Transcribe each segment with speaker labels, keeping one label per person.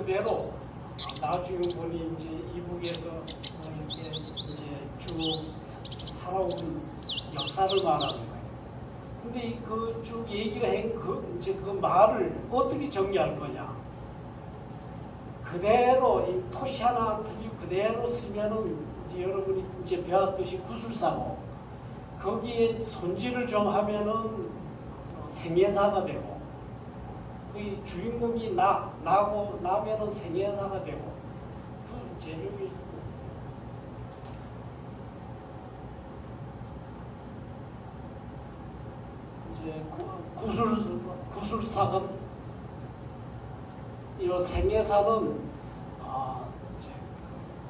Speaker 1: 그대로 나중에 보니 이제 이북에서 이렇게 이제 쭉 살아온 역사를 말하는 거예요. 근데 그 쭉 얘기를 이제 그 말을 어떻게 정리할 거냐? 그대로 이 토시 하나 안 틀리고 그대로 쓰면은 이제 여러분이 이제 배웠듯이 구술사고, 거기에 손질을 좀 하면은 생애사가 되고, 그 주인공이 나고 나면은 생애사가 되고, 그 재능이 이제 구술사건 이 생애사는 이제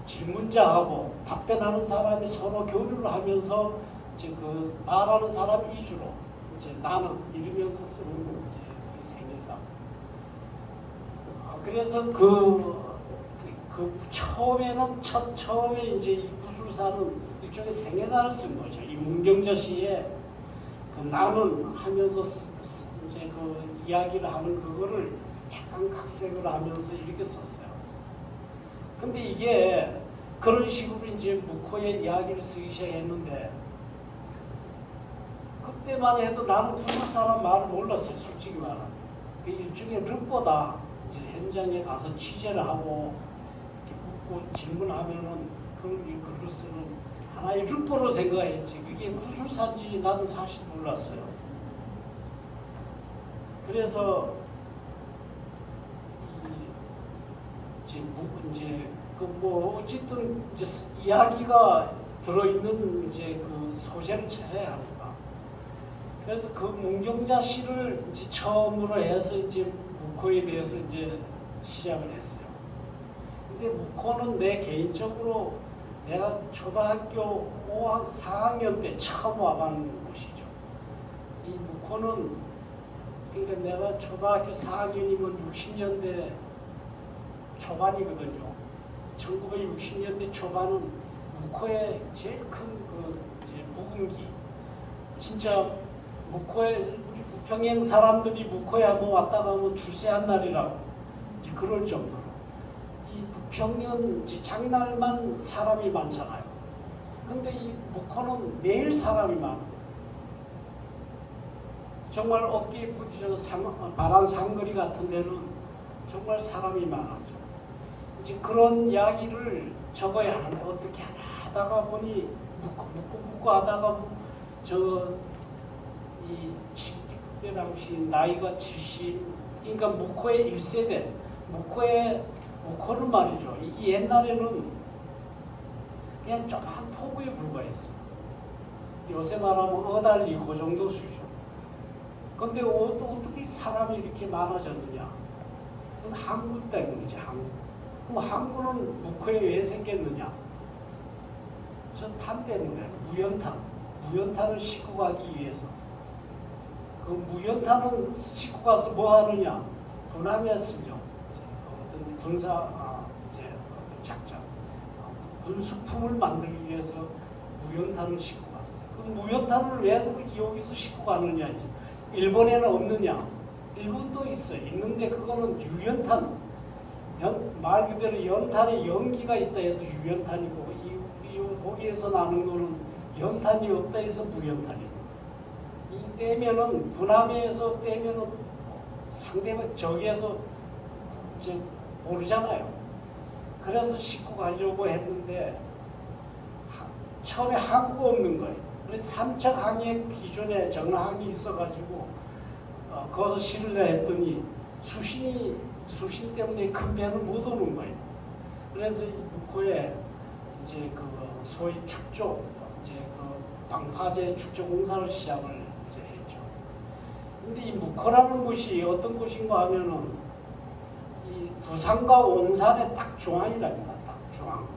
Speaker 1: 질문자하고 답변하는 사람이 서로 교류를 하면서 이제 그 말하는 사람 위주로 이제 나는 이러면서 쓰는 이제 그 생애사. 그래서 처음에 이제 이 구술사는 일종의 생애사를 쓴 거죠. 이 문경자 씨의 그 나는 하면서 이제 그 이야기를 하는 그거를 핵강각색을 하면서 이렇게 썼어요. 근데 이게 그런 식으로 이제 묵호의 이야기를 쓰기 시작했는데, 그때만 해도 나는 구술사란 말을 몰랐어요. 솔직히 말하면. 그 일종의 릅보다 이제 현장에 가서 취재를 하고 이렇게 묻고 질문하면은 글을 쓰는 하나의 릅보로 생각했지. 그게 구술사인지 나는 사실 몰랐어요. 그래서 이제 그 뭐 어쨌든 이제 이야기가 들어있는 이제 그 소재를 찾아야 하니까. 그래서 그 문경자 씨를 이제 처음으로 해서 이제 묵호에 대해서 이제 시작을 했어요. 근데 묵호는 내 개인적으로 내가 초등학교 4학년 때 처음 와간 곳이죠. 이 묵호는 그러니까 내가 초등학교 4학년이면 60년대 초반이거든요. 1960년대 초반은 묵호의 제일 큰 그 이제 묵은기. 진짜 묵호에 우리 부평행 사람들이 묵호에 한번 왔다 가면 줄새 한 날이라고 이제 그럴 정도로 이 부평은 이제 장날만 사람이 많잖아요. 근데 이 묵호는 매일 사람이 많아. 정말 어깨에 부딪혀서 파란 상거리 같은 데는 정말 사람이 많았죠. 이제 그런 이야기를 적어야 하는데 어떻게 하다가 보니 묵고 하다가 그때 당시 나이가 70, 그러니까 묵호의 1세대, 묵호는 말이죠. 이 옛날에는 그냥 조그만 포구에 불과했어. 요새 말하면 어달리 그 정도 수준. 근데 어떻게 사람이 이렇게 많아졌느냐? 그건 항구 때문이지, 항구. 그럼 항구는 묵호에 왜 생겼느냐? 저 탄 때문에, 무연탄을 싣고 가기 위해서. 그 무연탄은 싣고 가서 뭐 하느냐? 군함이었으며, 어떤 어떤 작전, 군수품을 만들기 위해서 무연탄을 싣고 갔어요. 그 무연탄을 왜 여기서 싣고 가느냐? 일본에는 없느냐? 일본도 있어요. 있는데 그거는 유연탄, 말 그대로 연탄에 연기가 있다 해서 유연탄이고, 거기에서 나는 거는 연탄이 없다 해서 무연탄이고. 이 떼면은 군함에서 떼면은 상대방 저기에서 이제 모르잖아요. 그래서 싣고 가려고 했는데 처음에 항구가 없는 거예요. 그래서 삼척항의 기존에 정항이 있어가지고 거기서 실으려 했더니 수신 때문에 큰 배는 못 오는 거예요. 그래서 이 묵호에 이제 그 소위 축조, 이제 그 방파제 축조 공사를 시작을 이제 했죠. 근데 이 묵호라는 곳이 어떤 곳인가 하면은 이 부산과 온산의 딱 중앙이랍니다. 딱 중앙.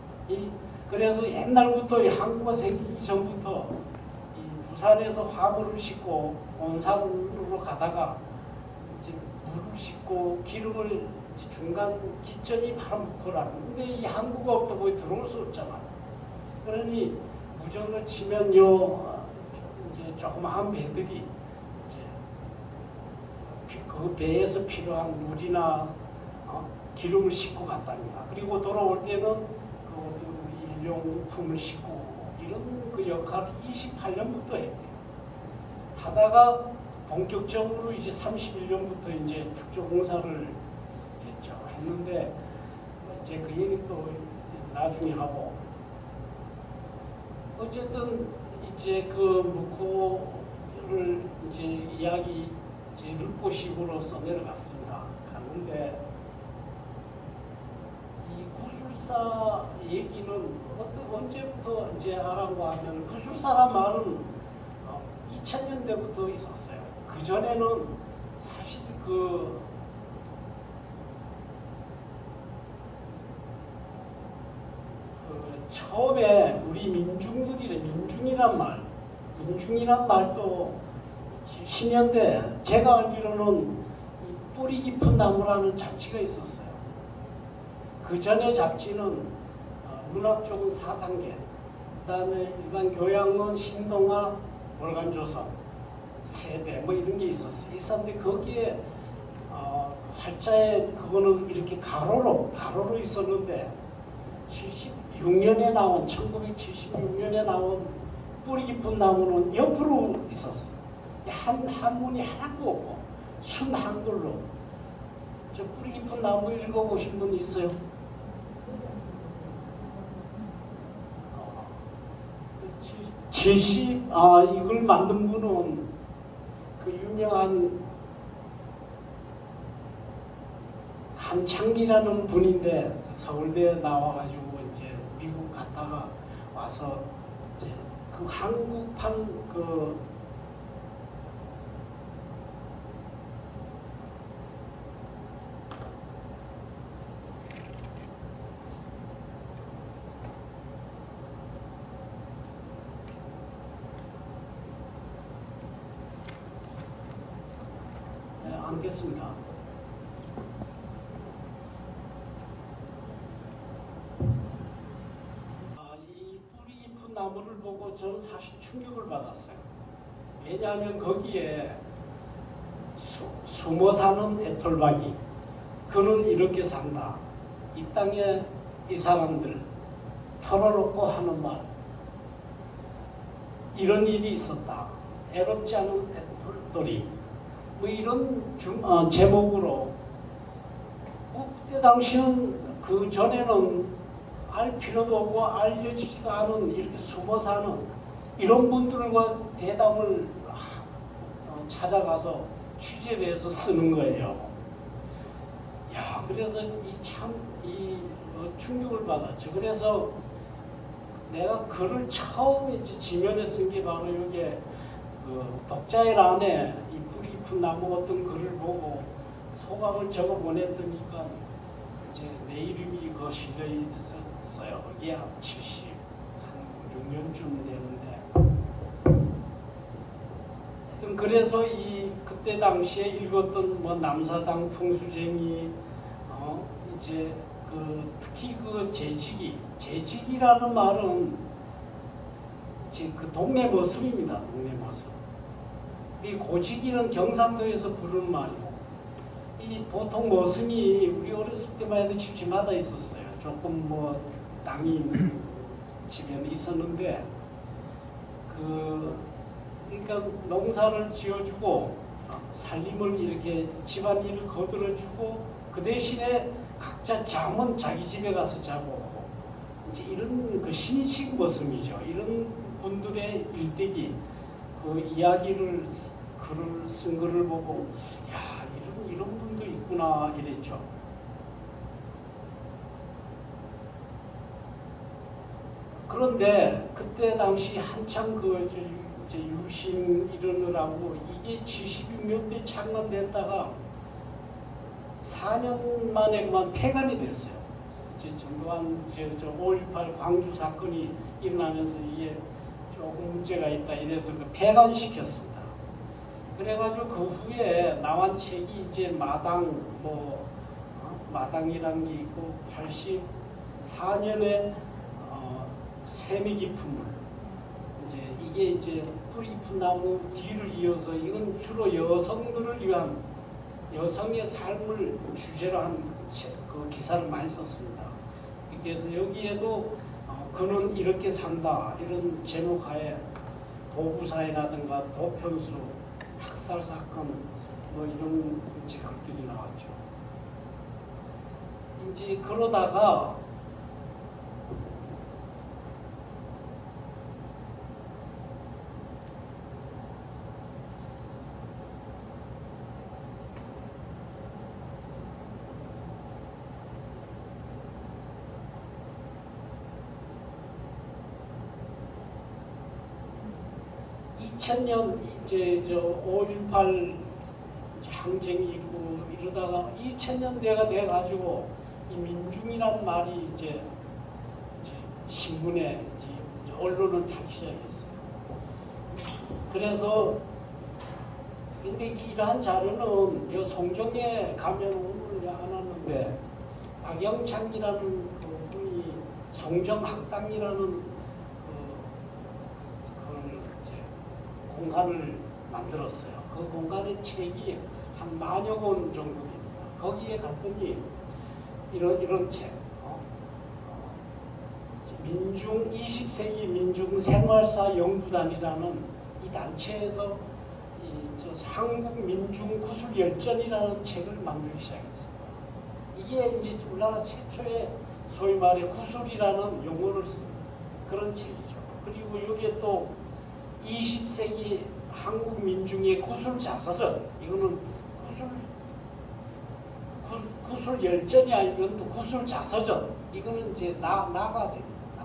Speaker 1: 그래서 옛날부터 이 항구가 생기기 전부터 이 부산에서 화물을 싣고 온산으로 가다가 이제 물을 싣고 기름을 중간 기점이 바로 묵호라는. 근데 이 항구가 없다 보니 들어올 수 없잖아요. 그러니 무정으로 치면 이제 조그마한 배들이 이제 그 배에서 필요한 물이나 기름을 싣고 갔답니다. 그리고 돌아올 때는 그 어떤 일용품을 싣고 이런 그 역할을 28년부터 했대요. 하다가 본격적으로 이제 31년부터 이제 특조공사를 했는데 이제 그 얘기 또 나중에 하고 어쨌든 이제 그 묵호를 이제 이야기 이제 르포식으로 써내려갔습니다. 갔는데 이 구술사 얘기는 언제부터 이제 하라고 하면 구술사란 말은 2000년대부터 있었어요. 그 전에는 사실 그 처음에 우리 민중이란 말도 10년대 제가 알기로는 뿌리 깊은 나무라는 잡지가 있었어요. 그 전에 잡지는 문학 쪽은 사상계, 그다음에 일반 교양은 신동아, 월간조선, 세대 뭐 이런 게 있었는데 거기에 활자에 그거는 이렇게 가로로 있었는데 1976년에 나온 뿌리 깊은 나무는 옆으로 있었어요. 한문이 하나도 없고 순 한글로. 저 뿌리 깊은 나무 읽어보신 분 있어요? 이걸 만든 분은 그 유명한 한창기라는 분인데 서울대에 나와가지고 이제 미국 갔다가 와서 이제 그 한국판 안겠습니다. 이 뿌리 깊은 나무를 보고 저는 사실 충격을 받았어요. 왜냐하면 거기에 숨어 사는 애톨박이, 그는 이렇게 산다. 이 땅에 이 사람들 털어놓고 하는 말, 이런 일이 있었다. 애롭지 않은 애톨돌이, 뭐 이런 제목으로 그때 당시는 그 전에는 알 필요도 없고 알려지지도 않은 이렇게 숨어 사는 이런 분들과 대담을 찾아가서 취재를 해서 쓰는 거예요. 야, 그래서 이 충격을 받았죠. 그래서 내가 글을 처음 이제 지면에 쓴 게 바로 이게 그 독자일 안에 이 뿌리 깊은 나무 어떤 글을 보고 소감을 적어 보냈더니까 이제 내 이름이 그 실력이 됐었어요. 이게 한 76년쯤 되는데. 하여튼 그래서 그때 당시에 읽었던 뭐 남사당 풍수쟁이, 이제 특히 그 재직이라는 말은 이제 그 동네 머슴입니다. 동네 머슴. 이 고직이는 경상도에서 부르는 말이고, 이 보통 머슴이 우리 어렸을 때만 해도 집집마다 있었어요. 조금 뭐 땅이 있는 집에는 있었는데, 그러니까 농사를 지어주고 살림을 이렇게 집안일을 거들어주고 그 대신에 각자 잠은 자기 집에 가서 자고 이제 이런 그 신식 머슴이죠. 이런 분들의 일대기 그 이야기를 글을 쓴 글을 보고 야 이런 분도 있구나 이랬죠. 그런데 그때 당시 한창 이제 유신 이러느라고 이게 70년대 창간됐다가 4년 만에 그만 폐간이 됐어요. 이제 전두환 5.18 광주 사건이 일어나면서 이게 조금 문제가 있다 이래서 그 폐간시켰습니다. 그래가지고 그 후에 나온 책이 이제 마당이라는 게 있고 84년에 세미 깊은 물, 이게 이제 뿌리 깊은 나무 뒤를 이어서 이건 주로 여성들을 위한 여성의 삶을 주제로 한 그 기사를 많이 썼습니다. 그래서 여기에도 그는 이렇게 산다 이런 제목하에 보부사회라든가 도편수, 학살 사건 뭐 이런 이제 글들이 나왔죠. 이제 그러다가 2000년 이제 저 5.18 항쟁이 있고 이러다가 2000년대가 돼가지고 이 민중이라는 말이 이제 신문에 이제 언론을 타기 시작했어요. 그래서 근데 이러한 자료는 이 송정에 가면 오늘 안 왔는데 박영창이라는 그 분이 송정학당이라는 공간을 만들었어요. 그 공간의 책이 한 10,000여 권 정도 됩니다. 거기에 갔더니 이런 책, 민중 20세기 민중 생활사 연구단이라는 이 단체에서 한국 민중 구술 열전이라는 책을 만들기 시작했습니다. 이게 이제 우리나라 최초의 소위 말해 구술이라는 용어를 쓴 그런 책이죠. 그리고 여기에 또 20세기 한국 민중의 구술 자서전, 이거는 구술 열전이 아니고 또 구술 자서전, 이거는 이제 나가 됩니다.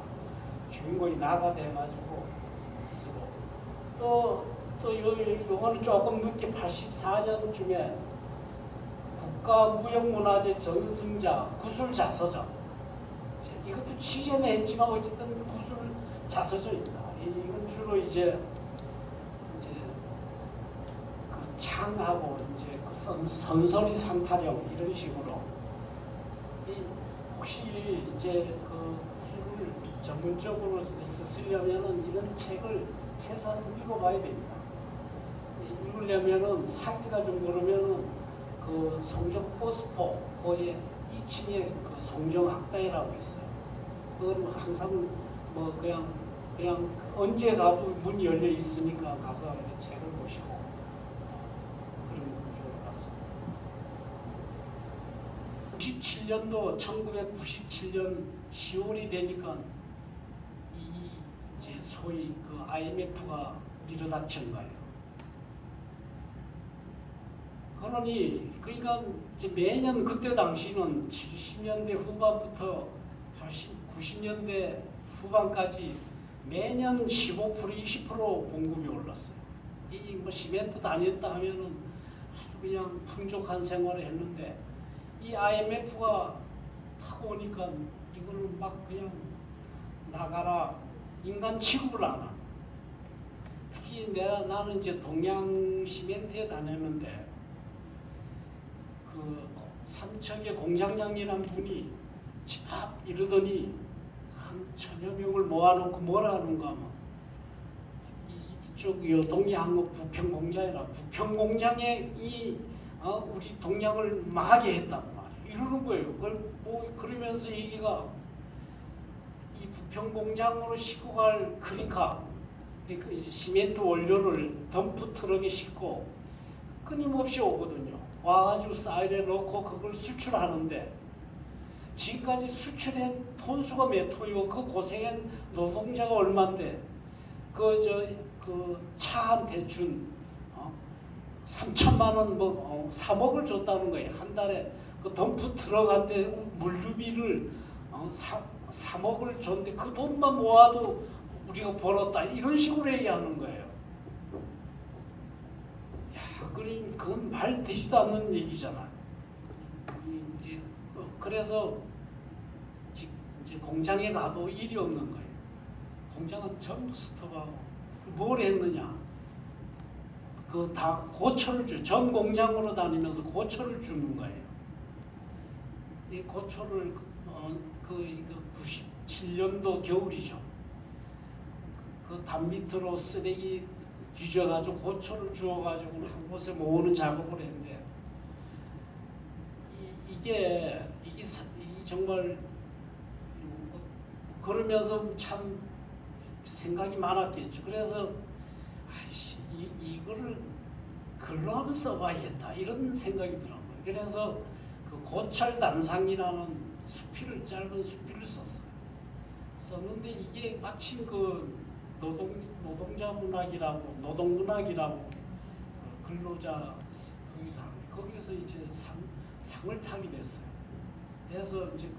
Speaker 1: 주인공이 나가 돼가지고 쓰고 요거는 조금 늦게 84년쯤에 국가무형문화재 전승자 구술 자서전, 이것도 취재는 했지만 어쨌든 구술 자서전입니다. 이건 주로 이제 그 창하고 이제 그 선설이 산타령 이런 식으로 혹시 이제 그 구술을 전문적으로 쓰려면은 이런 책을 최소한 읽어봐야 됩니다. 읽으려면은 사기가 좀 그러면은 그 송정 버스포 거기에 2층에 그 송정학당이라고 있어요. 그건 항상 뭐 그냥 언제 가도 문이 열려 있으니까 가서 이렇게 책을 보시고 그런 좋을 것 같습니다. 97년도 1997년 10월이 되니까 이 이제 소위 그 IMF가 밀어닥친 거예요. 그러니까 이제 매년 그때 당시는 70년대 후반부터 90년대 후반까지 매년 15% 20% 공급이 올랐어요. 이 뭐 시멘트 다녔다 하면은 아주 그냥 풍족한 생활을 했는데 이 IMF가 타고 오니까 이걸 막 그냥 나가라 인간 취급을 안 하는. 특히 나는 이제 동양 시멘트에 다녔는데 그 삼척의 공장장이라는 분이 집합 이러더니 한 1000여 명을 모아놓고 뭐라는가 하면 이쪽 동해 항목 부평공장이라 부평공장에 우리 동양을 망하게 했다고 말이에요. 이러는 거예요. 그걸 그러면서 얘기가 이 부평공장으로 싣고 갈 크리카 그 시멘트 원료를 덤프 트럭에 싣고 끊임없이 오거든요. 와가지고 사이드에 넣고 그걸 수출하는데 지금까지 수출한 톤수가 몇 톤이고 그 고생한 노동자가 얼마인데 그 차 한 대준 3천만 원 3억을 줬다는 거예요. 한 달에 그 덤프 트럭한테 물류비를 3억을 줬는데 그 돈만 모아도 우리가 벌었다 이런 식으로 얘기하는 거예요. 야, 그건 말 되지도 않는 얘기잖아. 이제 그래서 이제 공장에 가도 일이 없는 거예요. 공장은 전부 스톱하고 뭘 했느냐? 그 다 고초를 전 공장으로 다니면서 고초를 주는 거예요. 이 고초를 97년도 겨울이죠. 그 담 밑으로 쓰레기 뒤져가지고 고초를 주워가지고 한 곳에 모으는 작업을 했는데 이게 정말 그러면서 참 생각이 많았겠죠. 그래서 아이씨 이거를 글로 한번 써봐야겠다 이런 생각이 들어요. 그래서 그 고철단상이라는 짧은 수필을 썼는데 이게 마침 그 노동자 문학이라고 노동문학이라고 그 근로자 거기서 이제 상을 타게 됐어요. 그래서 이제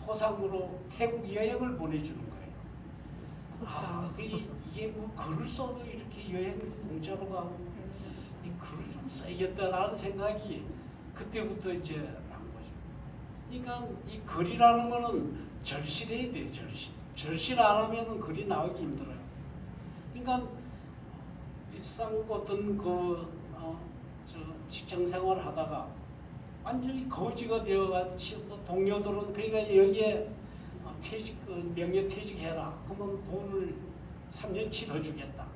Speaker 1: 포상으로 태국 여행을 보내주는 거예요. 이게 뭐 글을 써도 이렇게 여행 공짜로 가고 이 글을 좀 써야겠다라는 생각이 그때부터 이제 난 거죠. 그러니까 이 글이라는 거는 절실해야 돼요. 절실 안 하면은 글이 나오기 힘들어요. 그러니까 일상 어떤 직장 생활을 하다가 완전히 거지가 되어가지고 동료들은 그러니까 여기에 명예 퇴직해라. 그러면 돈을 3년치 더 주겠다.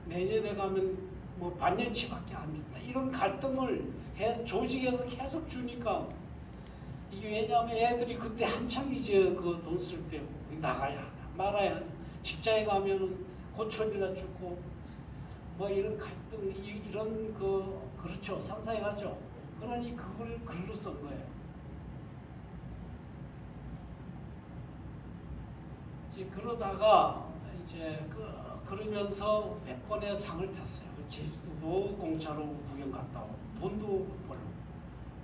Speaker 1: 내년에 가면 뭐 반년치밖에 안 준다. 이런 갈등을 해서 조직에서 계속 주니까 이게 왜냐하면 애들이 그때 한창 이제 그 돈 쓸 때 나가야 하나 말아야 하나 직장에 가면은 고철이나 주고 뭐 이런 갈등 이런 그렇죠 상상해 가죠. 그러니 그걸 글로 쓴 거예요. 이제 그러다가 이제 그러면서 몇 번의 상을 탔어요. 제주도도 공짜로 구경 갔다 오고 돈도 벌고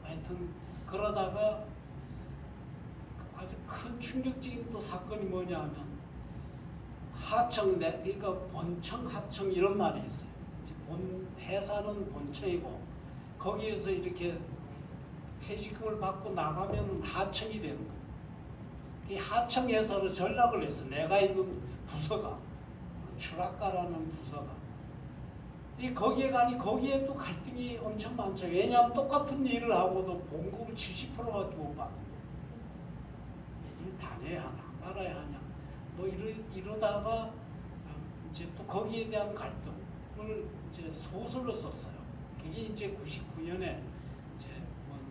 Speaker 1: 하여튼 그러다가 아주 큰 충격적인 또 사건이 뭐냐면 그러니까 본청 하청 이런 말이 있어요. 이제 회사는 본청이고 거기에서 이렇게 퇴직금을 받고 나가면 하청이 되는 거예요. 이 하청에서 전락을 해서 내가 있는 부서가 추락가라는 부서가 거기에 가니 거기에 또 갈등이 엄청 많죠. 왜냐하면 똑같은 일을 하고도 봉급을 70%밖에 못 받는 거예요. 일 다녀야 하나 말아야 하냐 뭐 이러다가 이제 또 거기에 대한 갈등을 이제 소설로 썼어요. 그게 이제 99년에 이제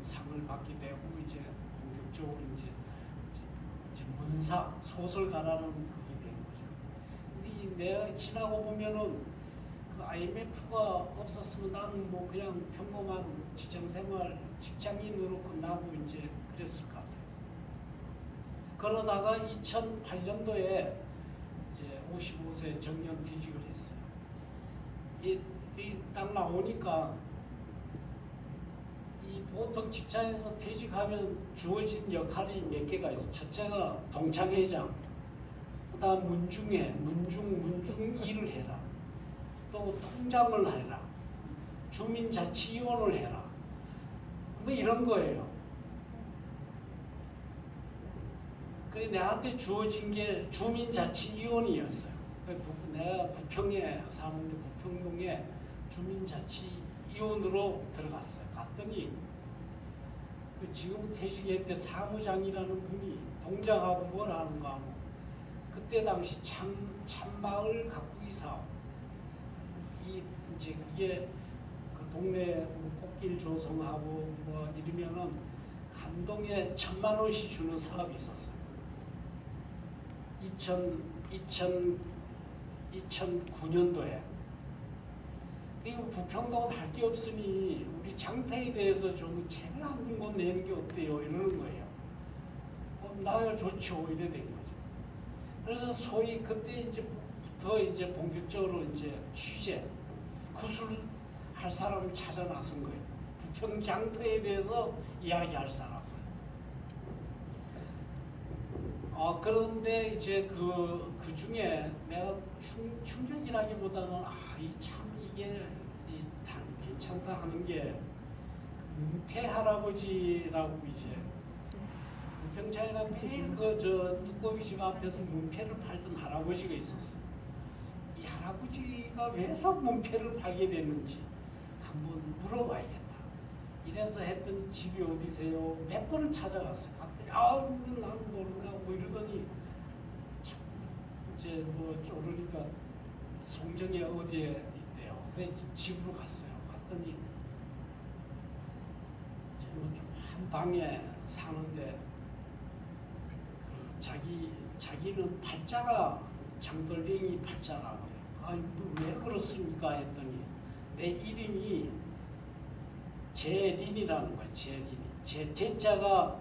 Speaker 1: 상을 받게 되고 이제 본격적으로 이제 문사 소설가라는 그게 된 거죠. 근데 내가 지나고 보면은 그 IMF가 없었으면 나는 뭐 그냥 평범한 직장인으로 끝나고 이제 그랬을 것 같아요. 그러다가 2008년도에 이제 55세 정년 퇴직을 했어요. 딱 나오니까 이 보통 직장에서 퇴직하면 주어진 역할이 몇 개가 있어요. 첫째가 동창회장, 그다음 문중 일을 해라. 또 통장을 해라. 주민자치위원을 해라. 뭐 이런 거예요. 그래 내한테 주어진 게 주민자치위원이었어요. 내가 부평에 사는데 부평동에 주민자치위원으로 들어갔어요. 갔더니 지금 퇴직했대 사무장이라는 분이 동장하고 뭘 하는가 하고 그때 당시 참마을 가꾸기 사업 이제 그게 그 동네 꽃길 조성하고 뭐 이러면은 한 동에 1,000만 원씩 주는 사업이 있었어요. 2009년도에. 그리고 부평동은 할 게 없으니 우리 장터에 대해서 좀 책을 한 권 내는 게 어때요? 이러는 거예요. 나야 좋죠. 이래 된 거죠. 그래서 소위 그때 이제부터 이제 본격적으로 이제 구술할 사람을 찾아 나선 거예요. 부평 장터에 대해서 이야기할 사람. 그런데 이제 그 중에 내가 충격이라기보다는 이게 괜찮다 하는 게 문패 할아버지라고 이제 부평차에가 매일 두꺼비 집 앞에서 문패를 팔던 할아버지가 있었어요. 이 할아버지가 왜서 문패를 팔게 됐는지 한번 물어봐야겠다. 이래서 했더니 집이 어디세요? 몇 번을 찾아갔어요. 갔더니 난 모른다 뭐 이러더니 이제 뭐 쪼르니까 송정에 어디에 있대요. 그래서 집으로 갔어요. 갔더니 한 방에 사는데 그 자기는 팔자가 장돌뱅이 팔자라고 해요. 아니 왜 그렇습니까 했더니 내 이름이 제린이라는 거예요. 제린. 제자가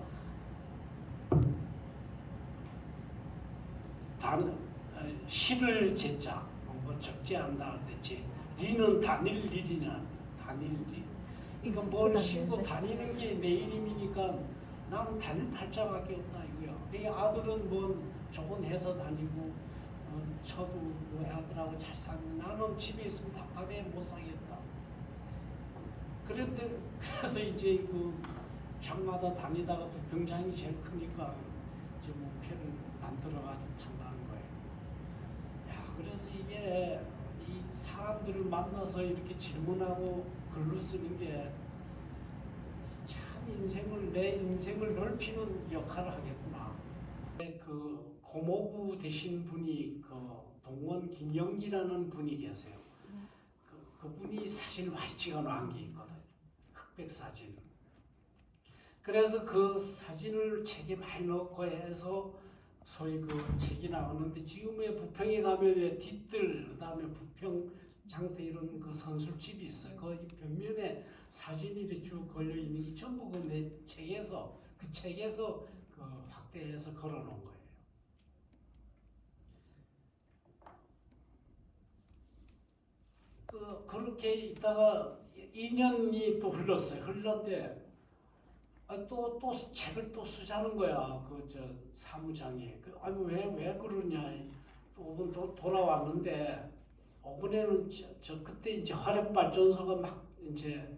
Speaker 1: 실을 제자 뭐 적지 않다 할때 리는 단일리리나 단일리. 그러니까 뭘 싣고 다니는 게 내 이름이니까 나는 단일 팔자밖에 없다 이거야. 이 아들은 뭐 좋은 회사 다니고 저도 뭐 아들하고 잘 사는 나는 집에 있으면 답답해 못 살겠다. 그런데 그래서 이제 그 장마다 다니다가 부평장이 제일 크니까 이제 목표를 만들어가지고 판다는 거예요. 야, 그래서 이게 이 사람들을 만나서 이렇게 질문하고 글로 쓰는 게 참 내 인생을 넓히는 역할을 하겠구나. 그 고모부 되신 분이 그 동원 김영기라는 분이 계세요. 그분이 사진을 많이 찍어놓은 게 있거든. 흑백 사진. 그래서 그 사진을 책에 많이 넣고 해서 소위 그 책이 나오는데 지금의 부평에 가면 왜 뒤뜰 그다음에 부평 장터 이런 그 선술집이 있어요. 그 벽면에 사진이 이렇게 쭉 걸려 있는 게 전부 그 내 책에서 그 확대해서 걸어놓은 거예요. 그렇게 있다가 2년이 또 흘렀어요. 흘렀는데 또 책을 또 쓰자는 거야. 그 사무장이. 아니 왜 그러냐. 또 돌아왔는데 오번에는 그때 이제 화력 발전소가 막 이제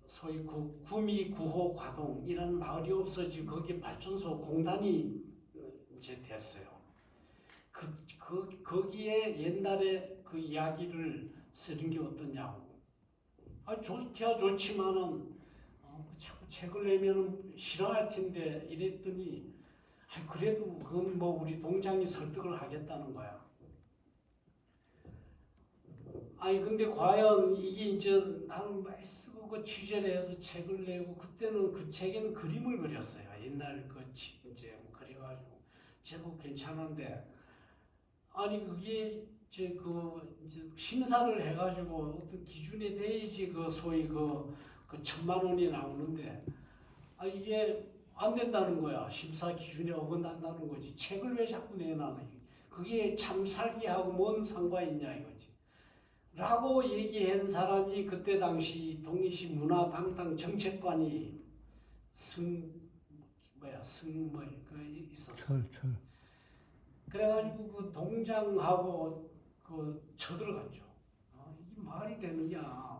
Speaker 1: 소위 구미 9호 과동이라는 마을이 없어지고 거기 발전소 공단이 이제 됐어요. 거기에 옛날에 그 이야기를 쓰는 게 어떠냐고. 좋지만은 자꾸 책을 내면 싫어할 텐데 이랬더니 그래도 그건 뭐 우리 동장이 설득을 하겠다는 거야. 근데 과연 이게 이제 나는 많이 쓰고 그 취재를 해서 책을 내고 그때는 그 책에는 그림을 그렸어요. 옛날 이제 그려가지고 제법 괜찮은데 그게 이제 심사를 해가지고 어떤 기준에 대해야지 소위 그 1,000만 원이 나오는데 이게 안 된다는 거야. 심사 기준에 어긋난다는 거지. 책을 왜 자꾸 내놔? 그게 참 살기하고 뭔 상관이 있냐 이거지. 라고 얘기한 사람이 그때 당시 동해시 문화 담당 정책관이 있었어. 철. 그래가지고 그 동장하고 쳐들어갔죠. 이게 말이 되느냐.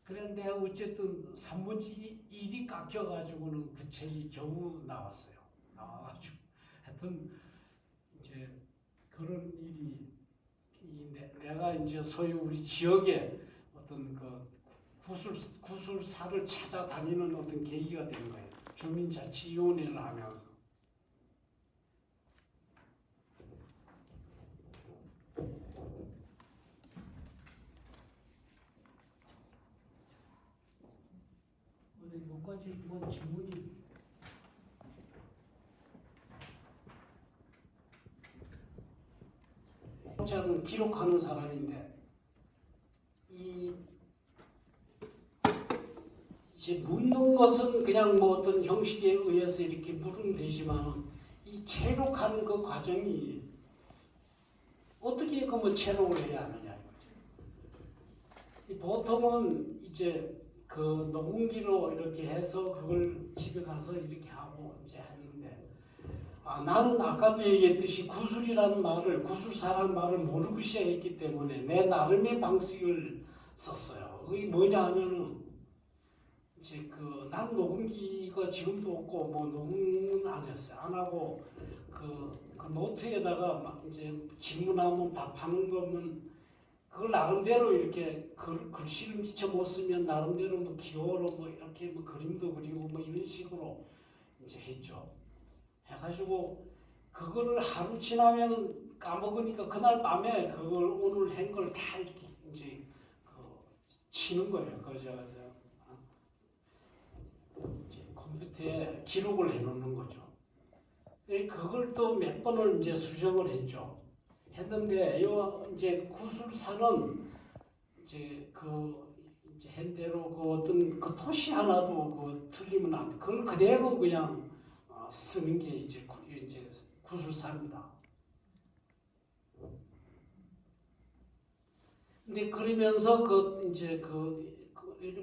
Speaker 1: 그런데 어쨌든 3분의 1이 깎여가지고는 그 책이 겨우 나왔어요. 나와가지고 하여튼 이제 그런 일이 내가 이제 소위 우리 지역에 어떤 구술사를 찾아다니는 어떤 계기가 된 거예요. 주민자치위원회를 하면서. 여기까지 뭐 질문이 저는 기록하는 사람인데 이제 묻는 것은 그냥 뭐 어떤 형식에 의해서 이렇게 물으면 되지만 이 체록하는 그 과정이 어떻게 체록을 해야 하느냐 이거죠. 보통은 이제 녹음기로 이렇게 해서 그걸 집에 가서 이렇게 하고 이제 하는데 나는 아까도 얘기했듯이 구술이라는 말을 구술사라는 말을 모르고 시작했기 때문에 내 나름의 방식을 썼어요. 그게 뭐냐 하면은 이제 난 녹음기가 지금도 없고 뭐 녹음은 안 했어요. 안 하고 그 노트에다가 막 이제 질문하면 답하는 거면 그걸 나름대로 이렇게 글씨를 미처 못 쓰면 나름대로 뭐 기호로 뭐 이렇게 뭐 그림도 그리고 뭐 이런 식으로 이제 했죠. 해가지고 그거를 하루 지나면 까먹으니까 그날 밤에 그걸 오늘 한 걸 다 이렇게 이제 치는 거예요. 이제 컴퓨터에 기록을 해놓는 거죠. 그걸 또 몇 번을 이제 수정을 했죠. 했는데 이제 구술사는 이제 이제 현대로 어떤 토시 하나도 틀리면 안 돼. 그걸 그대로 그냥 쓰는 게 이제 구술사입니다. 근데 그러면서 이제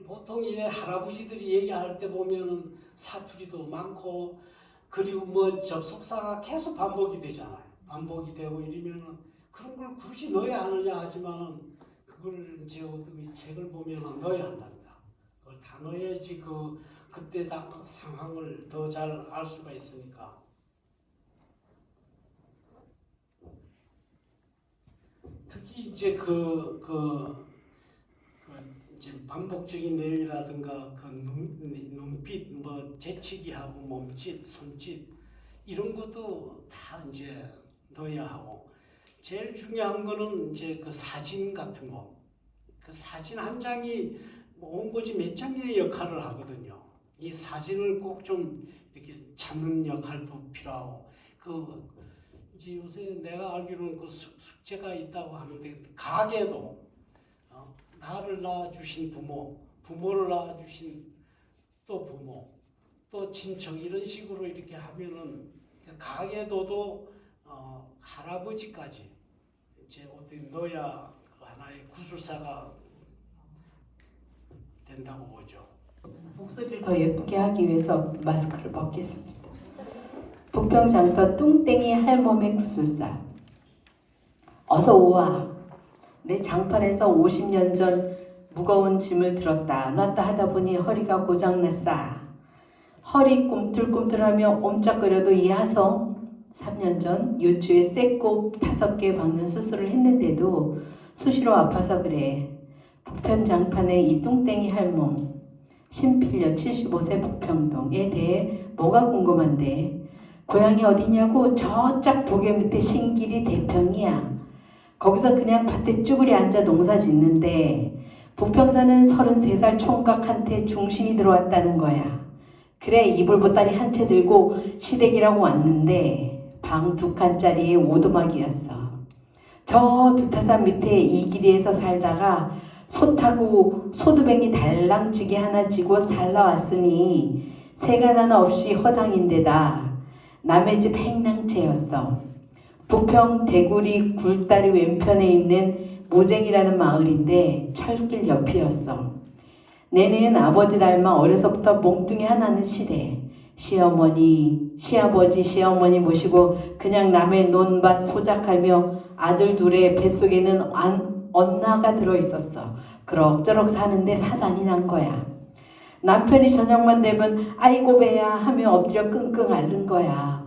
Speaker 1: 보통 이래 할아버지들이 얘기할 때 보면은 사투리도 많고 그리고 뭐 접속사가 계속 반복이 되잖아요. 반복이 되고 이러면은 그런 걸 굳이 넣어야 하느냐 하지만은 그걸 이제 어떤 책을 보면은 넣어야 한답니다. 그걸 다 넣어야지 그때 상황을 더 잘 알 수가 있으니까. 특히 이제 이제 반복적인 내용이라든가 눈빛, 뭐 재치기하고 몸짓, 손짓 이런 것도 다 이제 넣어야 하고 제일 중요한 거는 이제 사진 같은 거. 사진 한 장이 온고지 몇 장의 역할을 하거든요. 이 사진을 꼭 좀 이렇게 잡는 역할도 필요하고 이제 요새 내가 알기로는 숙제가 있다고 하는데 가게도 나를 낳아주신 부모를 낳아주신 또 부모, 또 친척 이런 식으로 이렇게 하면은 가게도도 할아버지까지 이제 어떻게 넣어야 하나의 구술사가 된다고 보죠.
Speaker 2: 목소리를 더 예쁘게 하기 위해서 마스크를 벗겠습니다. 부평장터 뚱땡이 할멈의 구술사. 어서 오와. 내 장판에서 50년 전 무거운 짐을 들었다 놨다 하다 보니 허리가 고장났다. 허리 꿈틀꿈틀하며 옴짝거려도 이하성. 3년 전 요추에 쇠꼽 5개 박는 수술을 했는데도 수시로 아파서 그래. 부평장판의 이 뚱땡이 할멈 신필려 75세 부평동에 대해 뭐가 궁금한데 고향이 어디냐고 저짝 보게 밑에 신길이 대평이야. 거기서 그냥 밭에 쭈그리 앉아 농사 짓는데 부평사는 33살 총각한테 중신이 들어왔다는 거야. 그래 이불 보따리 한 채 들고 시댁이라고 왔는데 방 2칸짜리의 오두막이었어. 저 두타산 밑에 이길이에서 살다가 소 타고 소두뱅이 달랑찌개 하나 지고 살러 왔으니 새가 하나 없이 허당인데다 남의 집 행랑채였어. 부평 대구리 굴다리 왼편에 있는 모쟁이라는 마을인데 철길 옆이었어. 내는 아버지 닮아 어려서부터 몽둥이 하나는 시대. 시어머니, 시아버지, 시어머니 모시고 그냥 남의 논밭 소작하며 아들 둘의 뱃속에는 언나가 들어있었어. 그럭저럭 사는데 사단이 난 거야. 남편이 저녁만 되면 아이고 배야 하며 엎드려 끙끙 앓는 거야.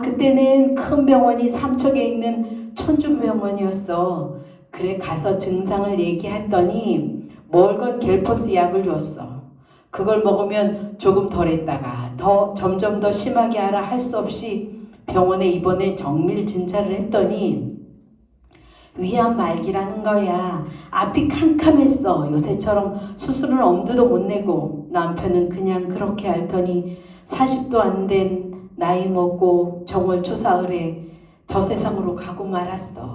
Speaker 2: 그때는 큰 병원이 삼척에 있는 천주병원이었어. 그래 가서 증상을 얘기했더니 멀건 겔포스 약을 줬어. 그걸 먹으면 조금 덜했다가 점점 더 심하게 하라 할 수 없이 병원에 입원해 정밀 진찰을 했더니 위암 말기라는 거야. 앞이 캄캄했어. 요새처럼 수술은 엄두도 못 내고 남편은 그냥 그렇게 앓더니 40도 안 된 나이 먹고 정월초사흘에 저 세상으로 가고 말았어.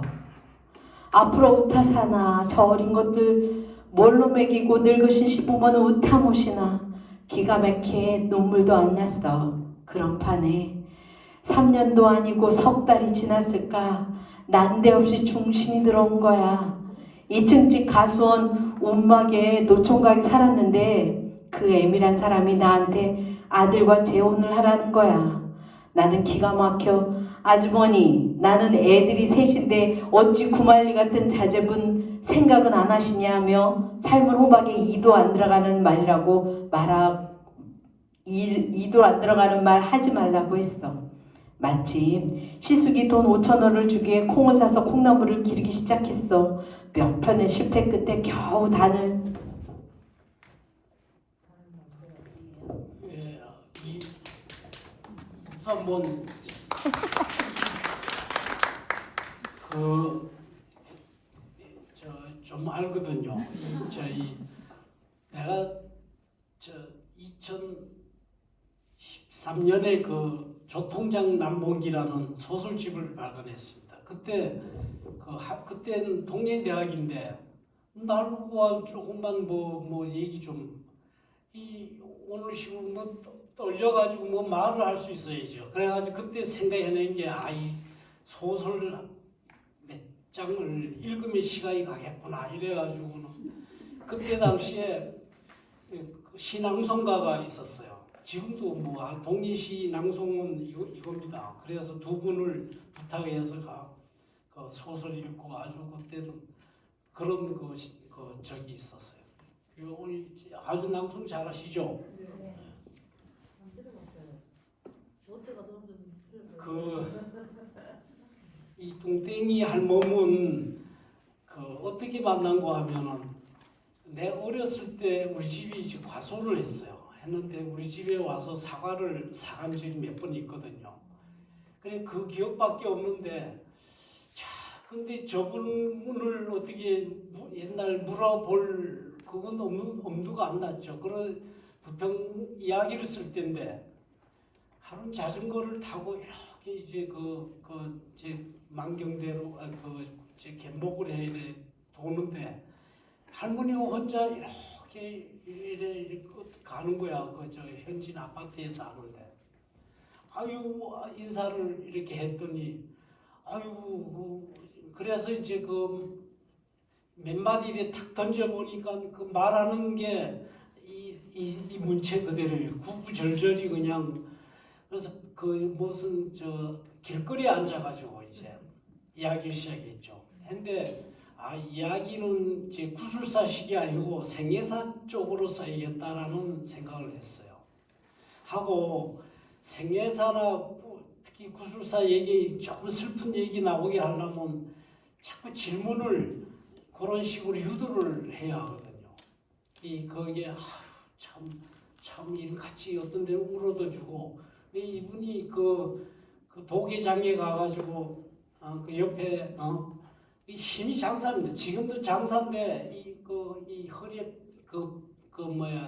Speaker 2: 앞으로 우타 사나 저 어린 것들 뭘로 먹이고 늙으신 시부모는 우타 모시나 기가 막히게 눈물도 안 났어. 그런 판에 3년도 아니고 석 달이 지났을까 난데없이 중신이 들어온 거야. 2층 집 가수원 움막에 노총각이 살았는데 그 애밀한 사람이 나한테 아들과 재혼을 하라는 거야. 나는 기가 막혀 아주머니 나는 애들이 셋인데 어찌 구말리 같은 자제분 생각은 안 하시냐 하며 삶은 호박에 이도 안 들어가는 말이라고 이도 안 들어가는 말 하지 말라고 했어. 마침 시숙이 돈 5,000원을 주기에 콩을 사서 콩나물을 기르기 시작했어. 몇 편의 실패 끝에 겨우 단을
Speaker 1: 한번 좀 알거든요. 저희 내가 2013년에 그 조통장 남봉기라는 소설집을 발간했습니다. 그때는 동예대학인데 나보고 조금만 뭐 얘기 좀 오늘 식으로 뭐 떨려가지고 뭐 말을 할 수 있어야죠. 그래가지고 그때 생각해낸 게 이 소설 몇 장을 읽으면 시간이 가겠구나 이래가지고는 그때 당시에 시낭송가가 있었어요. 지금도 뭐 동예시 낭송은 이겁니다. 그래서 두 분을 부탁해서 그 소설 읽고 아주 그때는 그런 그 적이 있었어요. 그리고 오늘 아주 낭송 잘하시죠?
Speaker 3: 네. 안 들어봤어요. 어때가 너무
Speaker 1: 이 뚱땡이 할멈은 어떻게 만난거 하면은 내 어렸을 때 우리 집이 과소를 했는데 우리 집에 와서 사과를 사간 적이 몇 번 있거든요. 그래 그 기억밖에 없는데 근데 저분을 어떻게 옛날 물어볼 그건 엄두가 안 났죠. 그런 부평 이야기를 쓸 때인데 하루 자전거를 타고 이렇게 이제 제 만경대로 갯목을 해 도는데 할머니가 혼자 이렇게 가는 거야. 저 현진 아파트에 사는데 인사를 이렇게 했더니 그래서 이제 몇 마디를 탁 던져보니까 그 말하는 게 이 문체 그대로예요. 구구절절이 그냥 그래서 무슨 길거리에 앉아가지고 이제 이야기를 시작했죠. 근데 이야기는 이제 구술사식이 아니고 생애사 쪽으로 써야겠다라는 생각을 했어요. 하고 생애사나 특히 구술사 얘기 조금 슬픈 얘기 나오게 하려면 자꾸 질문을 그런 식으로 유도를 해야 하거든요. 거기에 참 이런 같이 어떤 데는 울어도 주고 이분이 그 도계장에 가가지고 그 옆에 힘이 장사입니다. 지금도 장사인데 이 허리에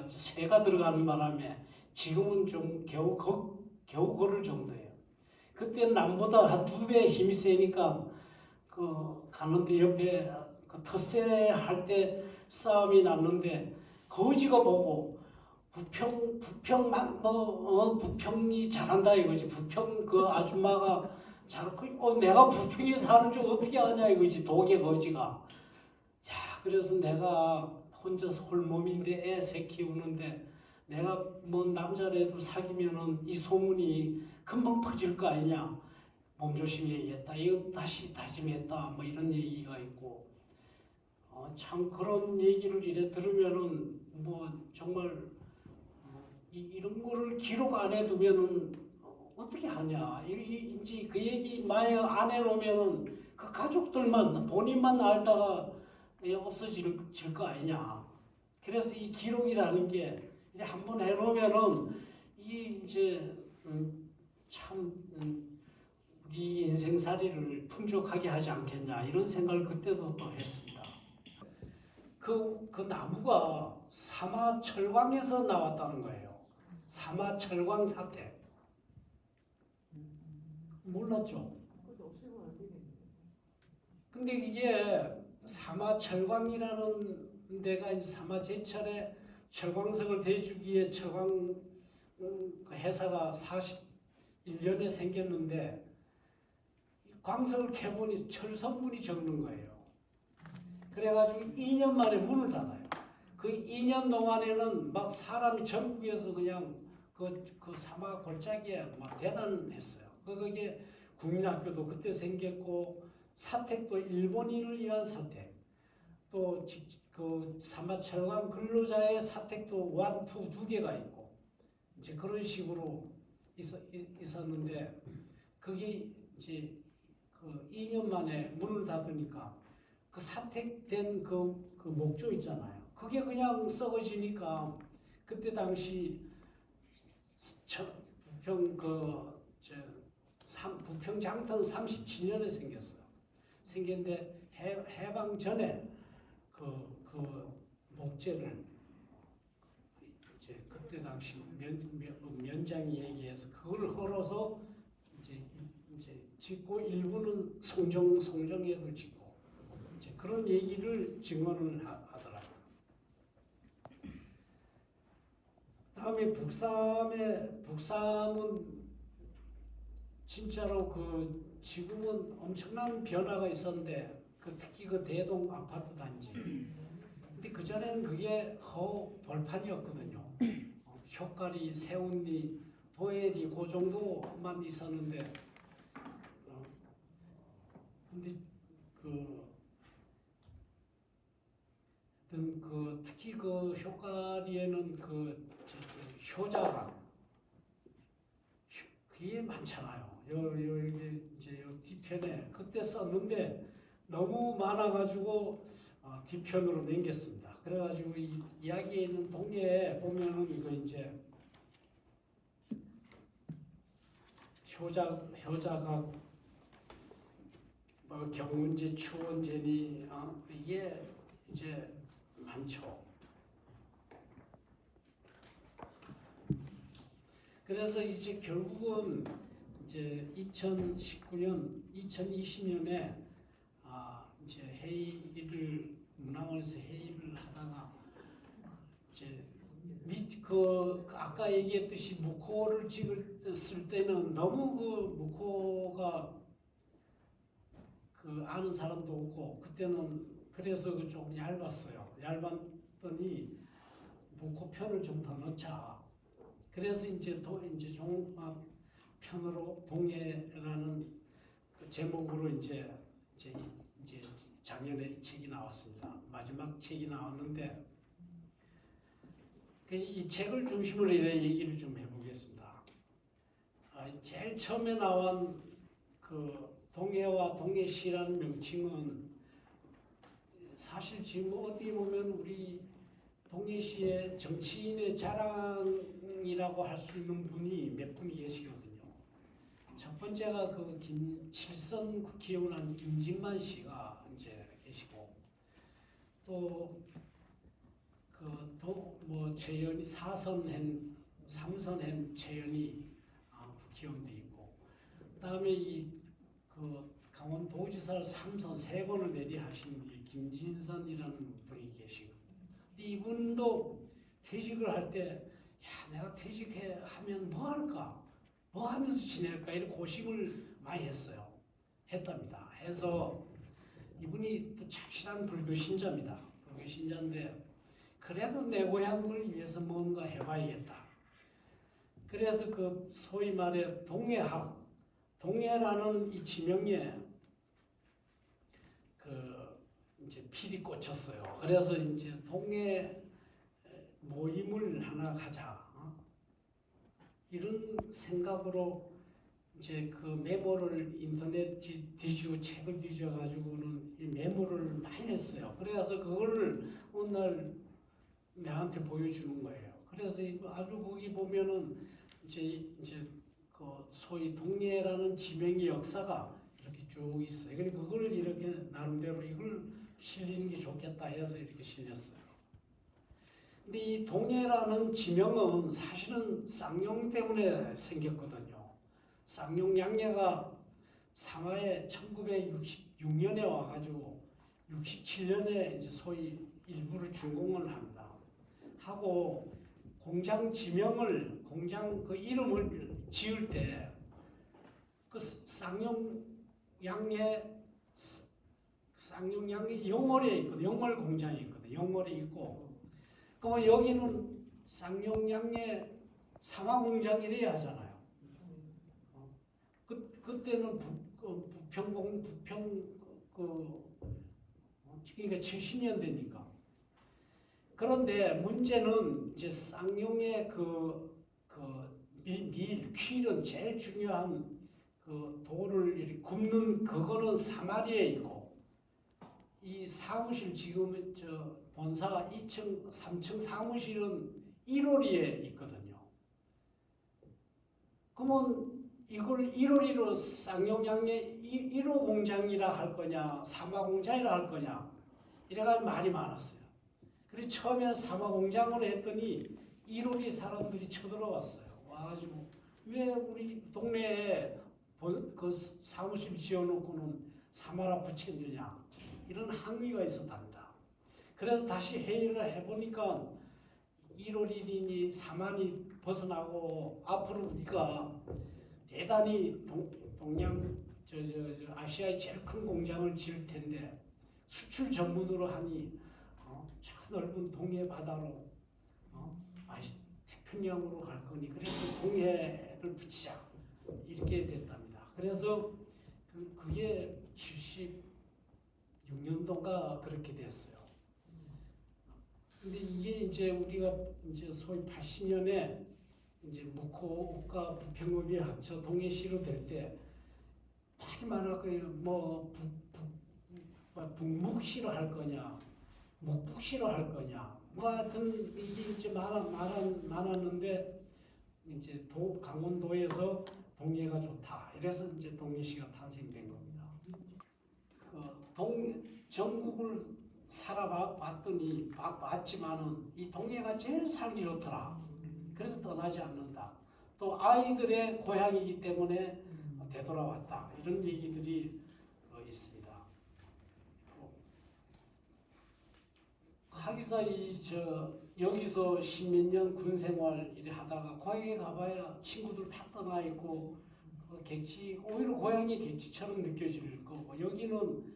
Speaker 1: 쇠가 들어가는 바람에 지금은 좀 겨우 걸을 정도예요. 그때는 남보다 한 2배 힘이 세니까 가는데 옆에 텃세 할 때 싸움이 났는데 거지가 보고 부평만 부평이 잘한다 이거지. 부평 그 아줌마가 내가 부평에 사는 줄 어떻게 아냐 이거지. 도계 거지가. 그래서 내가 혼자서 홀몸인데 애 새 키우는데 내가 뭐 남자라도 사귀면은 이 소문이 금방 퍼질 거 아니냐. 몸조심해야겠다. 이거 다시 다짐했다. 뭐 이런 얘기가 있고. 참 그런 얘기를 이래 들으면은 뭐 정말 이런 거를 기록 안 해두면은 어떻게 하냐. 이제 그 얘기 만약 안 해놓으면은 그 가족들만 본인만 알다가 없어질 거 아니냐. 그래서 이 기록이라는 게 한번 해놓으면은 이게 이제 참 우리 인생살이를 풍족하게 하지 않겠냐 이런 생각을 그때도 또 했습니다. 그 나무가 사마철광에서 나왔다는 거예요. 사마철광 사태. 몰랐죠? 근데 이게 사마철광이라는 데가 이제 사마제철에 철광석을 대주기에 철광 회사가 41년에 생겼는데 광석을 캐보니 철성분이 적는 거예요. 그래가지고 2년 만에 문을 닫아요. 그 2년 동안에는 막 사람이 전국에서 그냥 그 사마 골짜기에 막 대단했어요. 그게 국민학교도 그때 생겼고 사택도 일본인을 위한 사택, 또 그 사마철강 근로자의 사택도 1, 2, 2개가 있고 이제 그런 식으로 있었는데 그게 이제 그 2년 만에 문을 닫으니까 그 사택된 그 목조 있잖아요. 그게 그냥 썩어지니까 그때 당시 부평 장터는 37년에 생겼어요. 생겼는데 해방 전에 그 목재를 그때 당시 면장이 얘기해서 그걸 헐어서 이제 짓고 일부는 송정에도 짓고 이제 그런 얘기를 증언을 하더라고요. 다음에 북삼은 진짜로 그 지금은 엄청난 변화가 있었는데 특히 그 대동 아파트 단지. 근데 그 전에는 그게 벌판이었거든요. 효과리, 세운리, 도엘이 그 정도만 있었는데, 근데 특히 그 효과리에는 효자가 그게 많잖아요. 여기 이제 요 뒤편에 그때 썼는데 너무 많아가지고 뒤편으로 남겼습니다. 그래가지고 이 이야기에 있는 동네에 보면은 이거 이제 효자가 뭐 경운제, 추원제니 이게 이제 많죠. 그래서 이제 결국은 이제 2019년, 2020년에 이제 문화원에서 회의를 하다가 이제 아까 얘기했듯이 무코를 찍을 때는 너무 그 무코가 아는 사람도 없고 그때는 그래서 좀 얇았어요. 얇았더니 무코 편을 좀 더 넣자. 그래서 이제 종합 편으로 동해라는 그 제목으로 이제 작년에 책이 나왔습니다. 마지막 책이 나왔는데 이 책을 중심으로 이래 얘기를 좀 해보겠습니다. 제일 처음에 나온 그 동해와 동해시라는 명칭은 사실 지금 어디 보면 우리 동해시의 정치인의 자랑이라고 할 수 있는 분이 몇 분이 계시거든요. 첫 번째가 칠선 국회의원 김진만 씨가 이제 계시고 최연이 3선행 최연이 국회의원도 있고 그다음에 강원도지사를 3선 3번을 내리하신 김진선이라는 분이 계시고 이분도 퇴직을 할 때 내가 퇴직하면 뭐 할까? 뭐 하면서 지낼까? 이런 고심을 많이 했답니다. 해서 이분이 또 착실한 불교 신자입니다. 불교 신자인데 그래도 내 고향을 위해서 뭔가 해봐야겠다. 그래서 소위 말해 동해라는 이 지명에 이제 필이 꽂혔어요. 그래서 이제 동해 모임을 하나 가자. 이런 생각으로 이제 메모를 인터넷 뒤지고 책을 뒤져가지고는 이 메모를 많이 했어요. 그래서 그거를 어느 날 내한테 보여주는 거예요. 그래서 아주 거기 보면은 이제 소위 동해라는 지명의 역사가 이렇게 쭉 있어요. 그러니까 그걸 이렇게 나름대로 이걸 실리는 게 좋겠다 해서 이렇게 실렸어요. 근데 이 동해라는 지명은 사실은 쌍용 때문에 생겼거든요. 쌍용 양예가 상하에 1966년에 와가지고 67년에 이제 소위 일부를 준공을 합니다. 하고 공장 이름을 지을 때 쌍용 양예 영월에 있거든. 영월 공장이 있거든. 영월에 있고 그러면 여기는 쌍용 양예 상하 공장이래야 하잖아요. 그때는 그러니까 70년대니까. 그런데 문제는 이제 쌍용의 퀼은 제일 중요한 돌을 이렇게 굽는 그거는 사마리에 있고 이 사무실 지금 본사 2층, 3층 사무실은 1호리에 있거든요. 그러면 이걸 1호리로 쌍용양의 1호 공장이라 할 거냐, 3화 공장이라 할 거냐 이래가지고 말이 많았어요. 그래서 처음에는 3화 공장으로 했더니 1월에 사람들이 쳐들어왔어요. 와가지고 왜 우리 동네에 그 사무실 지어놓고는 사마라 붙였느냐 이런 항의가 있었답니다. 그래서 다시 회의를 해보니까 1월 1일이 사만이 벗어나고 앞으로 우리가 대단히 동양 아시아의 제일 큰 공장을 지을 텐데 수출 전문으로 하니 저 넓은 동해 바다로 태평양으로 갈 거니 그래서 동해를 붙이자 이렇게 됐답니다. 그래서 그게 76년도가 그렇게 됐어요. 근데 이게 이제 우리가 이제 소위 80년에 이제 묵호읍과 부평읍이 합쳐 동해시로 될 때 많이 많았고요. 뭐 북묵시로 할 거냐, 묵북시로 할 거냐, 뭐 하여튼 이게 이제 많았는데 이제 강원도에서 동해가 좋다. 이래서 이제 동해시가 탄생된 겁니다. 전국을 봤지만은 이 동해가 제일 살기 좋더라. 그래서 떠나지 않는다. 또 아이들의 고향이기 때문에 되돌아왔다. 이런 얘기들이 있습니다. 하기사 여기서 십몇 년 군 생활 이래 하다가 고향에 가봐야 친구들 다 떠나 있고 객지 오히려 고향이 객지처럼 느껴질 거고 여기는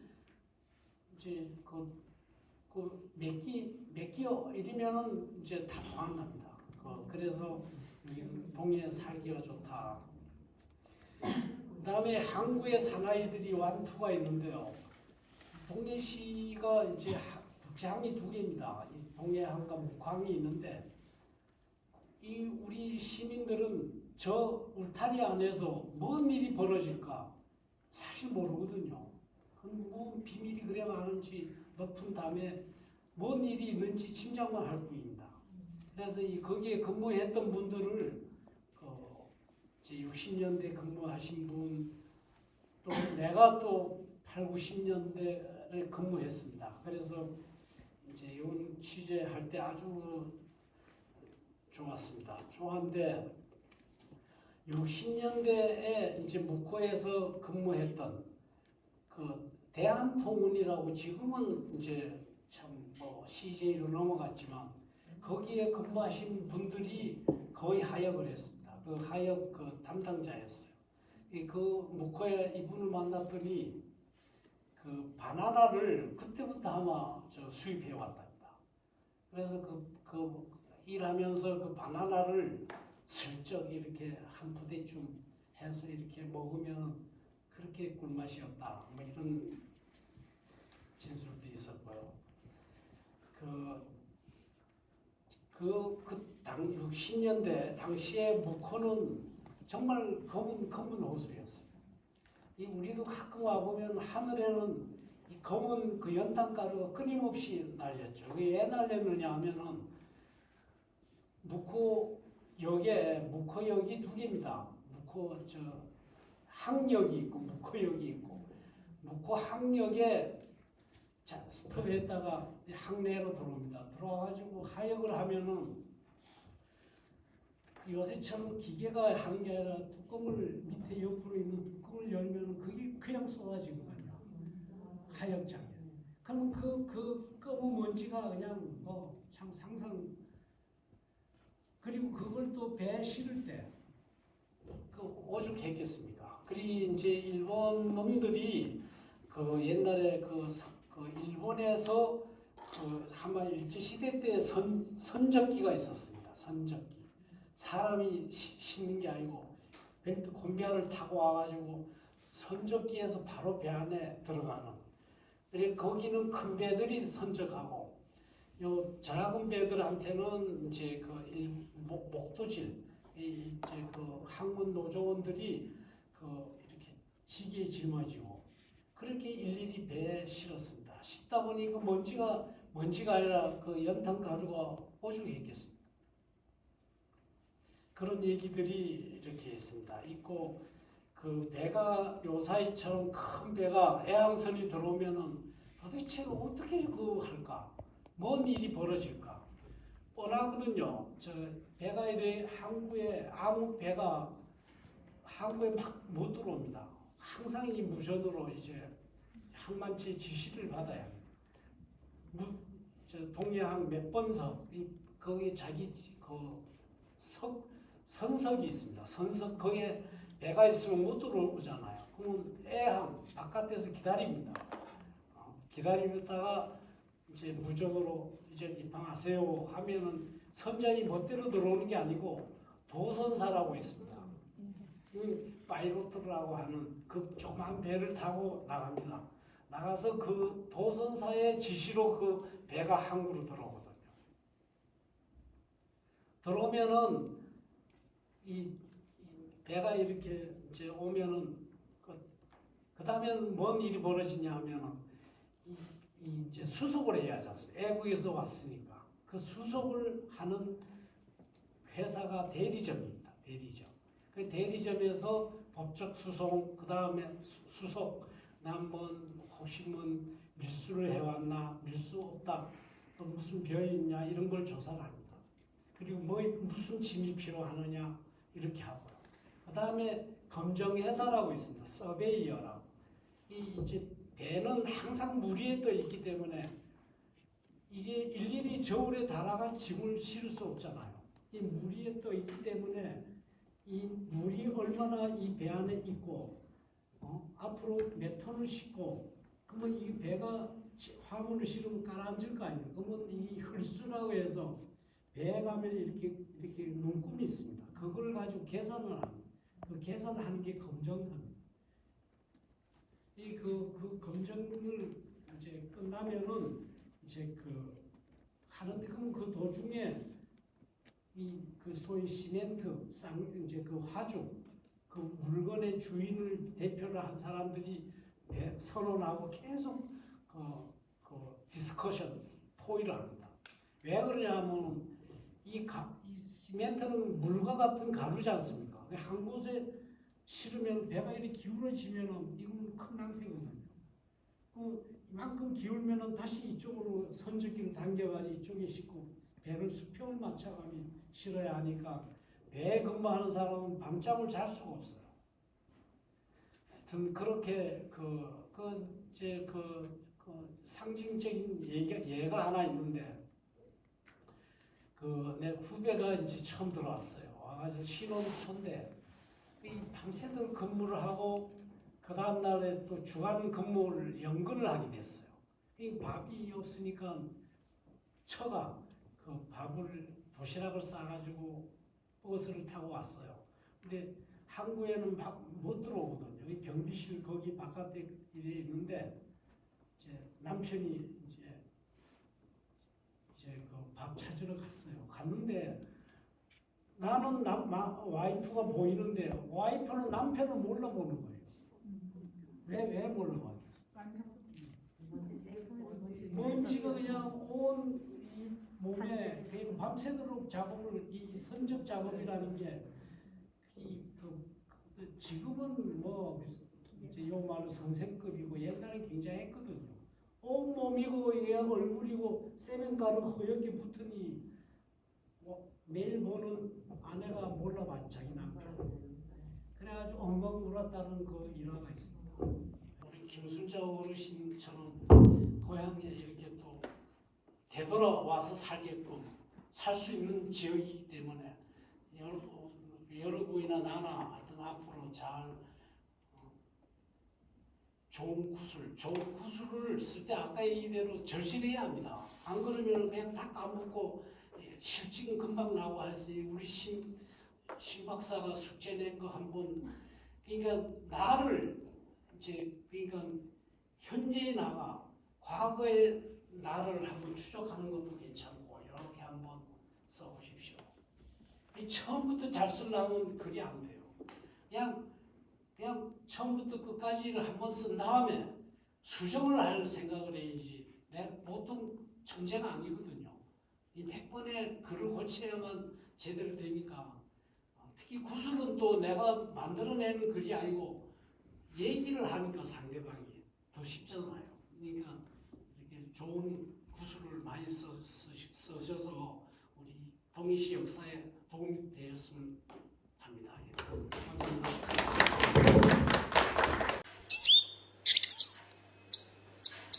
Speaker 1: 이제 몇 기 이러면은 이제 다 도망갑니다. 그래서 여기는 동해 살기가 좋다. 그다음에 항구에 사나이들이 완투가 있는데요. 동해시가 이제 국제항이 두 개입니다. 동해항과 묵항이 있는데 이 우리 시민들은 저 울타리 안에서 뭔 일이 벌어질까 사실 모르거든요. 뭐 비밀이 그래 많은지 높은 담에 뭔 일이 있는지 짐작만 할 뿐입니다. 그래서 거기에 근무했던 분들을 이제 60년대 근무하신 분, 또 내가 또 8, 90년대를 근무했습니다. 그래서 이제 이런 취재할 때 아주 좋았습니다. 좋았는데 60년대에 이제 묵호에서 근무했던 대한통운이라고 지금은 이제 참 CJ로 넘어갔지만 거기에 근무하신 분들이 거의 하역을 했습니다. 하역 담당자였어요. 묵호에 이분을 만났더니 바나나를 그때부터 아마 수입해 왔답니다. 그래서 일하면서 바나나를 슬쩍 이렇게 한 부대쯤 해서 이렇게 먹으면 그렇게 꿀맛이었다. 뭐 이런 진술도 있었고요. 60년대 당시에 묵호는 정말 검은 호수였어요. 우리도 가끔 와보면 하늘에는 이 검은 연탄가루가 끊임없이 날렸죠. 왜 날렸느냐 하면은 묵호역이 두 개입니다. 항역이 있고 묵호역이 있고 묵호 항역에 스톱했다가 항내로 들어옵니다. 들어와가지고 하역을 하면은 요새처럼 기계가 하는 게 아니라 뚜껑을 밑에 옆으로 있는 뚜껑을 열면은 그게 그냥 쏟아지거든요. 하역장에. 그러면 그 검은 먼지가 그냥 참 상상. 그리고 그걸 또 배에 실을 때 오죽했겠습니까? 그리고 이제 일본 놈들이 옛날에 일본에서 한마 일제시대 때 선적기가 있었습니다. 선적기. 사람이 싣는 게 아니고 곤배를 타고 와가지고 선적기에서 바로 배 안에 들어가는. 거기는 큰 배들이 선적하고 요 작은 배들한테는 이제 목도질 이제 항문 노조원들이 이렇게 지게에 짊어지고 그렇게 일일이 배에 실었습니다. 싣다 보니 먼지가 아니라 연탄 가루가 오죽했겠습니다. 그런 얘기들이 이렇게 있습니다. 있고 배가 요사이처럼 큰 배가 애항선이 들어오면은 도대체 어떻게 할까? 뭔 일이 벌어질까? 뻔하거든요. 저 배가 이래 항구에 아무 배가 항구에 막 못 들어옵니다. 항상 이 무전으로 이제 항만치 지시를 받아야 합니다. 저 동해항 몇 번석 거기 자기 그 선석이 있습니다. 선석 거기에 배가 있으면 못 들어오잖아요. 그러면 애항 바깥에서 기다립니다. 기다리다가 이제 무전으로 이제 입항하세요 하면은 선장이 멋대로 들어오는 게 아니고 도선사라고 있습니다. 파이로트라고 하는 그 조그만 배를 타고 나갑니다. 나가서 그 도선사의 지시로 그 배가 항구로 들어오거든요. 들어오면은 이 배가 이렇게 이제 오면은 그 다음에는 뭔 일이 벌어지냐 하면은 이제 수속을 해야 하지 않습니까? 애국에서 왔으니까 그 수속을 하는 회사가 대리점입니다. 대리점. 그 대리점에서 법적 수송, 그 다음에 수속, 남은 혹시 뭐 밀수를 해왔나, 밀수 없다, 또 무슨 병이 있냐 이런 걸 조사를 합니다. 그리고 뭐 무슨 짐이 필요하느냐 이렇게 하고요. 그 다음에 검정회사라고 있습니다. 서베이어라고. 이제 배는 항상 물 위에 떠 있기 때문에 이게 일일이 저울에 달아갈 짐을 실을 수 없잖아요. 이 물 위에 떠 있기 때문에 이 물이 얼마나 이 배 안에 있고 앞으로 몇 톤을 싣고 그러면 이 배가 화물을 실으면 가라앉을 거 아닙니까? 그러면 이 헐수라고 해서 배에 가면 이렇게 눈금이 있습니다. 그걸 가지고 계산을 합니다. 그 계산하는 게 검정사입니다. 그 검정을 이제 끝나면은 이제 하는데 그러면 그 도중에 그 소위 시멘트 이제 그 화죽 그 물건의 주인을 대표로 한 사람들이 선언하고 계속 그 디스커션 토의를 합니다. 왜 그러냐면 이 시멘트는 물과 같은 가루지 않습니까? 한 곳에 실으면 배가 이렇게 기울어지면은 이건 큰 낭패거든요. 이만큼 기울면은 다시 이쪽으로 선적기를 당겨가지고 이쪽에 싣고 배를 수평을 맞춰가며 실어야 하니까 배에 근무하는 사람은 밤잠을 잘 수가 없어요. 하여튼 그렇게 상징적인 예가 하나 있는데 내 후배가 이제 처음 들어왔어요. 와가지고 신혼초인데 밤새도록 근무를 하고 그 다음 날에 또 주간 근무를 연근을 하게 됐어요. 밥이 없으니까 처가 그 도시락을 싸가지고 버스를 타고 왔어요. 근데 항구에는 못 들어오거든요. 여기 경비실 거기 바깥에 있는데 이제 남편이 이제 그 밥 찾으러 갔어요. 갔는데 나는 와이프가 보이는데 와이프는 남편을 몰라보는 거예요. 왜 몰라봤겠어? 먼지가 그냥 온 이 몸에 밤새도록 작업을 이 선적 작업이라는 게 지금은 뭐 이제 요 말은 선생급이고 옛날에 굉장했거든요. 온 몸이고 얘 얼굴이고 세면가루 허옇게 붙으니 매일 보는 아내가 몰라봤 자기 남편. 그래가지고 엉엉 울었다는 그 일화가 있습니다. 우리 김순자 어르신처럼 고향에 이렇게 또 되돌아와서 살게끔 살 수 있는 지역이기 때문에 여러분이나 나나 하여튼 앞으로 잘 좋은 구슬을 쓸 때 아까 얘기대로 절실해야 합니다. 안 그러면 그냥 다 까먹고 실증 금방 나고 해서 우리 신 박사가 숙제 낸 거 한번 그러니까 나를 이제 그러니까 현재의 나가 과거의 나를 한번 추적하는 것도 괜찮고 이렇게 한번 써보십시오. 처음부터 잘 쓰려면 그게 안 돼요. 그냥 처음부터 끝까지를 한번 쓴 다음에 수정을 할 생각을 해야지. 보통 천재가 아니거든요. 이 100번의 글을 고쳐야만 제대로 되니까. 특히 구술은 또 내가 만들어내는 글이 아니고 얘기를 하니까 상대방이 더 쉽잖아요. 그러니까 이렇게 좋은 구술을 많이 쓰셔서 우리 동해시 역사에 도움이 되었으면 합니다.